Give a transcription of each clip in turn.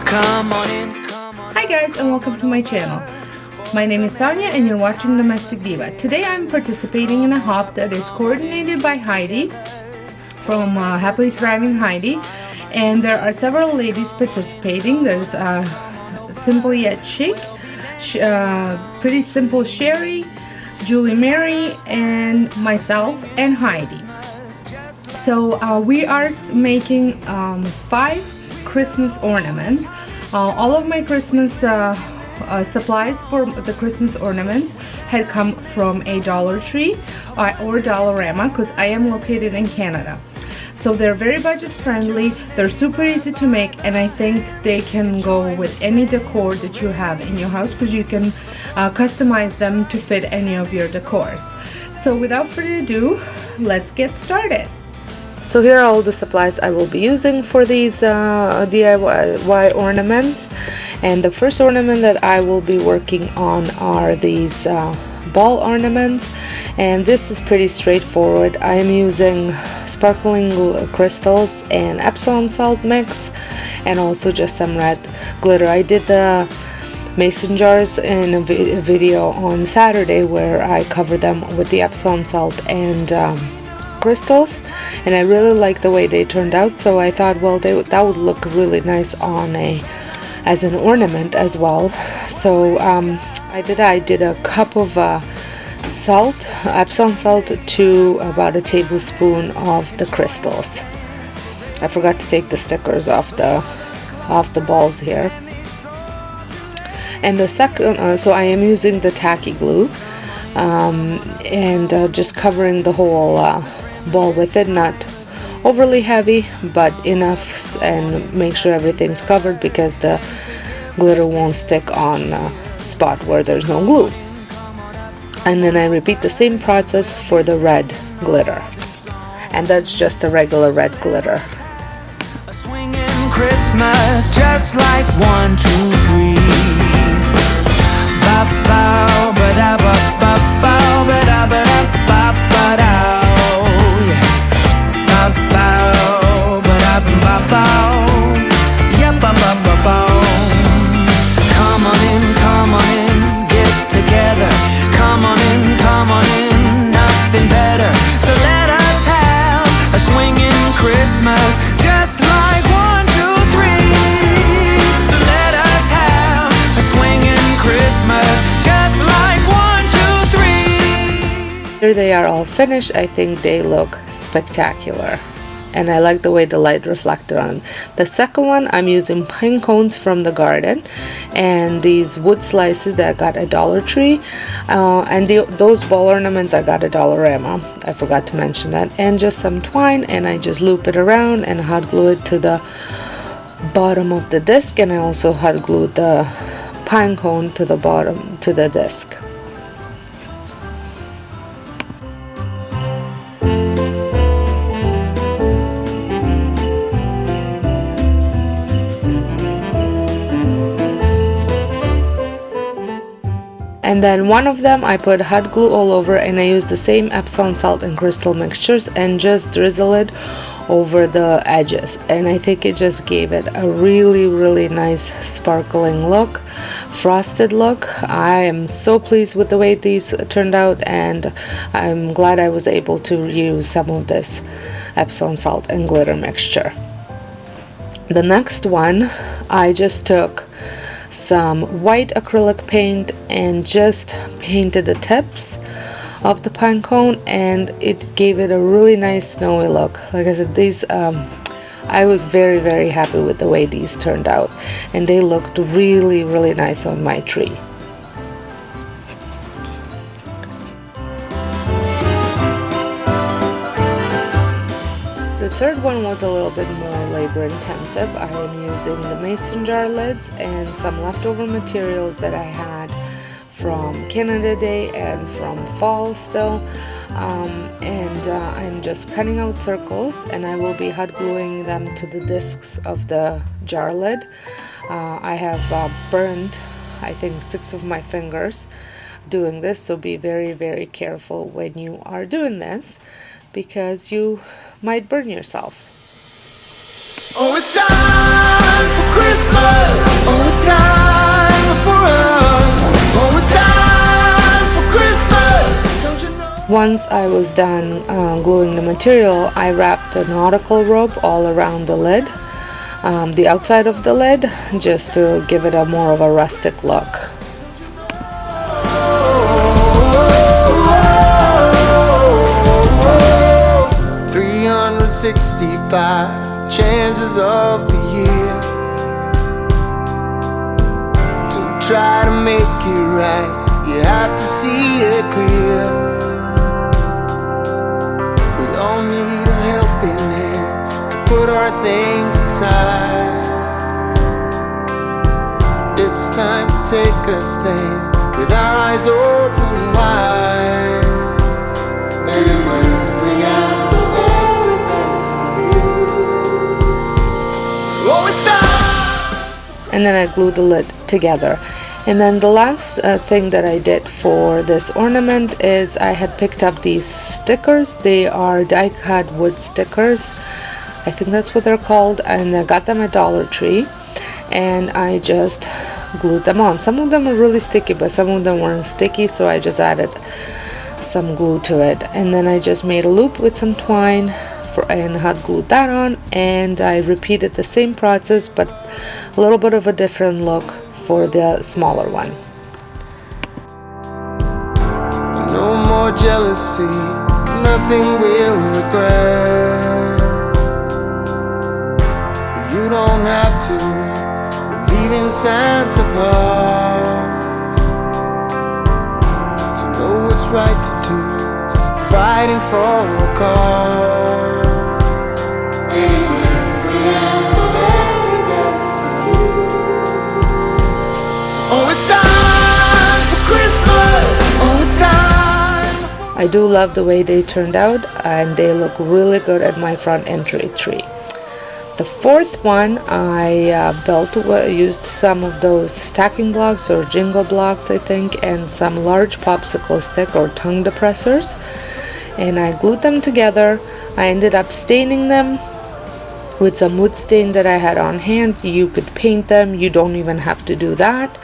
Come on in, come on. Hi guys, and welcome to my channel. My name is Sonia and you're watching Domestic Diva. Today I'm participating in a hop that is coordinated by Heidi from Happily Thriving Heidi, and there are several ladies participating. There's Simply Yet Chic, Pretty Simple Sherry, Julie Mary, and myself and Heidi. So we are making 5 Christmas ornaments. All of my Christmas supplies for the Christmas ornaments had come from a Dollar Tree or Dollarama, because I am located in Canada. So they're very budget friendly, they're super easy to make, and I think they can go with any decor that you have in your house, because you can customize them to fit any of your decors. So without further ado, let's get started. So here are all the supplies I will be using for these DIY ornaments. And the first ornament that I will be working on are these ball ornaments. And this is pretty straightforward. I am using sparkling crystals and Epsom salt mix, and also just some red glitter. I did the mason jars in a video on Saturday where I covered them with the Epsom salt and crystals, and I really like the way they turned out, so I thought, well, that would look really nice on as an ornament as well. So I did a cup of salt, Epsom salt, to about a tablespoon of the crystals. I forgot to take the stickers off the balls here. And the second, so I am using the tacky glue, and just covering the whole ball with it, not overly heavy but enough, and make sure everything's covered because the glitter won't stick on a spot where there's no glue. And then I repeat the same process for the red glitter, and that's just a regular red glitter. A swinging Christmas, just like 1, 2, 3. Ba ba ba da ba ba ba ba da ba da ba ba da. Come on in, get together. Come on in, nothing better. So let us have a swinging Christmas, just like 1, 2, 3. So let us have a swinging Christmas, just like 1, 2, 3. Here they are all finished. I think they look spectacular, and I like the way the light reflected on them. The second one, I'm using pine cones from the garden, and these wood slices that I got at Dollar Tree, and those ball ornaments I got at Dollarama. I forgot to mention that. And just some twine, and I just loop it around and hot glue it to the bottom of the disc, and I also hot glued the pine cone to the bottom to the disc. And then one of them I put hot glue all over, and I used the same Epsom salt and crystal mixtures and just drizzle it over the edges, and I think it just gave it a really nice sparkling look, frosted look. I am so pleased with the way these turned out, and I'm glad I was able to use some of this Epsom salt and glitter mixture. The next one, I just took some white acrylic paint and just painted the tips of the pine cone, and it gave it a really nice snowy look. Like I said, these I was very happy with the way these turned out, and they looked really nice on my tree. The third one was a little bit more labor intensive. I am using the mason jar lids and some leftover materials that I had from Canada Day and from fall still, and I'm just cutting out circles, and I will be hot gluing them to the discs of the jar lid. I have burned, I think, 6 of my fingers doing this, so be very careful when you are doing this, because you might burn yourself. Oh, it's time for Christmas. Oh, it's time for us. Oh, it's time for Christmas. Don't you know? Once I was done gluing the material, I wrapped a nautical rope all around the lid, the outside of the lid, just to give it a more of a rustic look. 365 chances of the year to try to make it right. You have to see it clear. We all need a helping hand to put our things aside. It's time to take a stand with our eyes open wide. Let it bring out the very best of you. Oh, it's time! And then I glued the lid together. And then the last thing that I did for this ornament is I had picked up these stickers. They are die-cut wood stickers. I think that's what they're called. And I got them at Dollar Tree. And I just glued them on. Some of them were really sticky, but some of them weren't sticky, so I just added some glue to it. And then I just made a loop with some twine and hot glued that on. And I repeated the same process, but a little bit of a different look for the smaller one. No more jealousy, nothing we'll regret. You don't have to believe in Santa Claus to know what's right to do, fighting for a cause. Anywhere, bring out the very best of you. Oh, it's time for Christmas. Oh, it's time. I do love the way they turned out, and they look really good at my front entry tree. The fourth one, I used some of those stacking blocks or jingle blocks, I think, and some large popsicle stick or tongue depressors, and I glued them together. I ended up staining them with some wood stain that I had on hand. You could paint them, you don't even have to do that.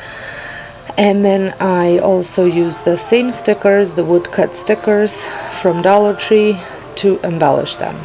And then I also used the same stickers, the woodcut stickers from Dollar Tree, to embellish them.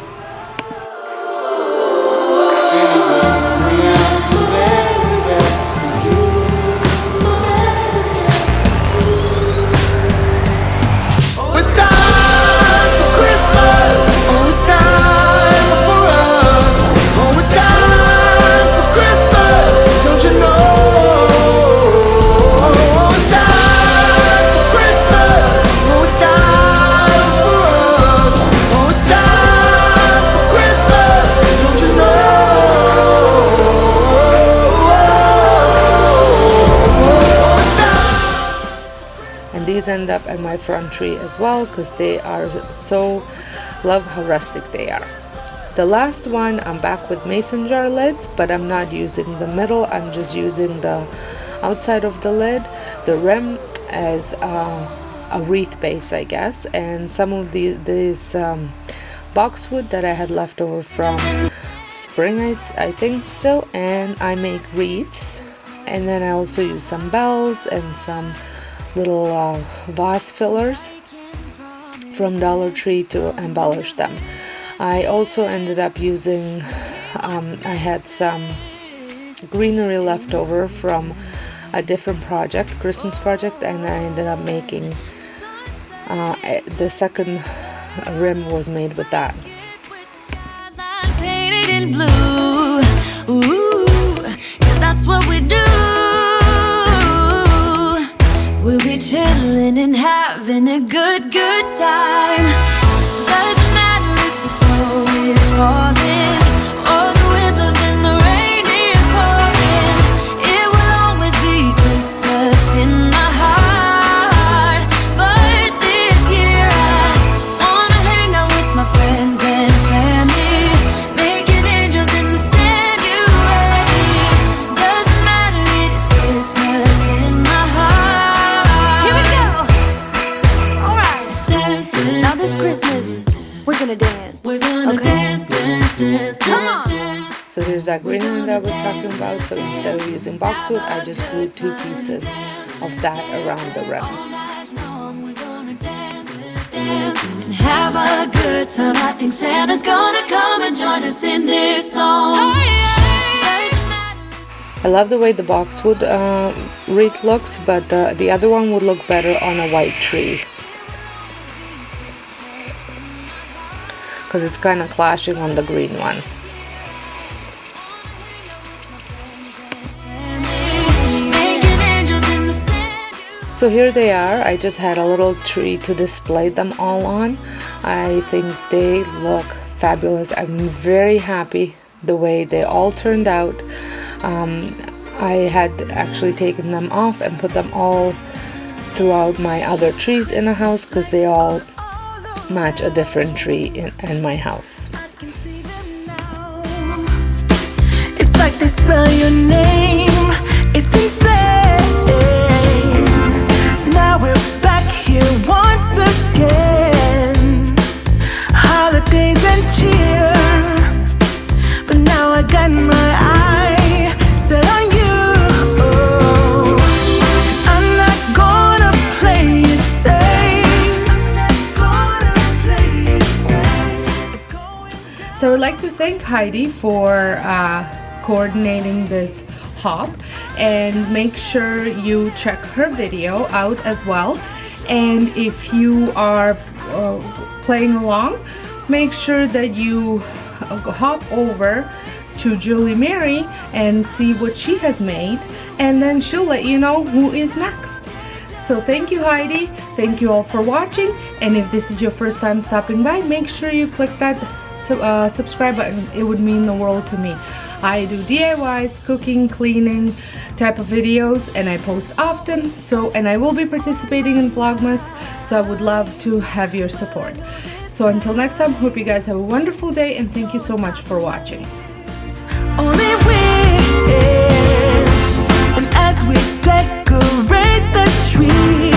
These end up at my front tree as well because they are so, love how rustic they are. The last one, I'm back with mason jar lids, but I'm not using the middle, I'm just using the outside of the lid, the rim, as a wreath base, I guess, and some of these boxwood that I had left over from spring, I think still, and I make wreaths. And then I also use some bells and some little vase fillers from Dollar Tree to embellish them. I also ended up using, I had some greenery left over from a different project, Christmas project, and I ended up making, the second rim was made with that. Painted in blue, ooh, yeah, that's what we do. We'll be chilling and having a good time. Doesn't matter if the snow is falling or the wind blows and the rain is pouring. It will always be Christmas in my heart. But this year I wanna hang out with my friends and family, making angels in the sand. You ready? Doesn't matter, it is Christmas in my heart. Now this Christmas, we're gonna dance. We're gonna dance, dance, dance, come on. Dance. So here's that greenery that I was talking about. So instead of using boxwood, I just glued 2 pieces of that around the rim. And have a good time. I think Santa's gonna come and join us in this song. I love the way the boxwood wreath looks, but the other one would look better on a white tree, because it's kind of clashing on the green one. So here they are. I just had a little tree to display them all on. I think they look fabulous. I'm very happy the way they all turned out. I had actually taken them off and put them all throughout my other trees in the house, because they all match a different tree in my house. It's like they spell your name. It's insane. Now we're back here once again. Holidays and cheer. But now I got my eye set on you. I'm not gonna play it safe. So I would like to thank Heidi for coordinating this hop, and make sure you check her video out as well. And if you are playing along, make sure that you hop over to Julie Mary and see what she has made, and then she'll let you know who is next. So thank you, Heidi. Thank you all for watching, and if this is your first time stopping by, make sure you click that subscribe button. It would mean the world to me. I do DIYs, cooking, cleaning type of videos, and I post often, and I will be participating in Vlogmas, so I would love to have your support. So until next time, hope you guys have a wonderful day, and thank you so much for watching. Only wish, and as we decorate the tree.